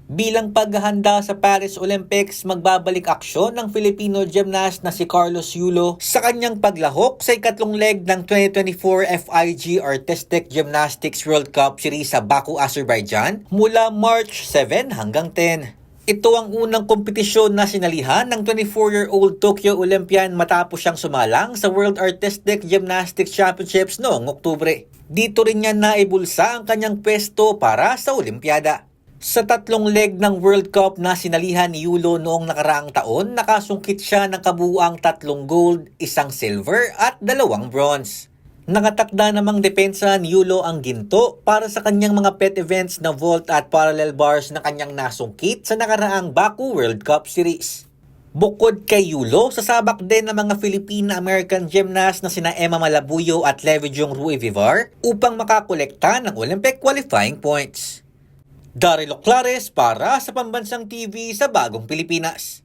Bilang paghahanda sa Paris Olympics, magbabalik aksyon ng Filipino gymnast na si Carlos Yulo sa kanyang paglahok sa ikatlong leg ng 2024 FIG Artistic Gymnastics World Cup Series sa Baku, Azerbaijan mula March 7 hanggang 10. Ito ang unang kompetisyon na sinalihan ng 24-year-old Tokyo Olympian matapos siyang sumalang sa World Artistic Gymnastics Championships noong Oktubre. Dito rin niya naibulsa ang kanyang pwesto para sa Olimpiada. Sa tatlong leg ng World Cup na sinalihan ni Yulo noong nakaraang taon, nakasungkit siya ng kabuuang 3 gold, 1 silver at 2 bronze. Nakatakda namang depensa ni Yulo ang ginto para sa kanyang mga pet events na vault at parallel bars na kanyang nasungkit sa nakaraang Baku World Cup Series. Bukod kay Yulo, sasabak din ng mga Filipina-American gymnast na sina Emma Malabuyo at Levidiong Rui Vivar upang makakolekta ng Olympic qualifying points. Daryl Oclares para sa Pambansang TV sa Bagong Pilipinas.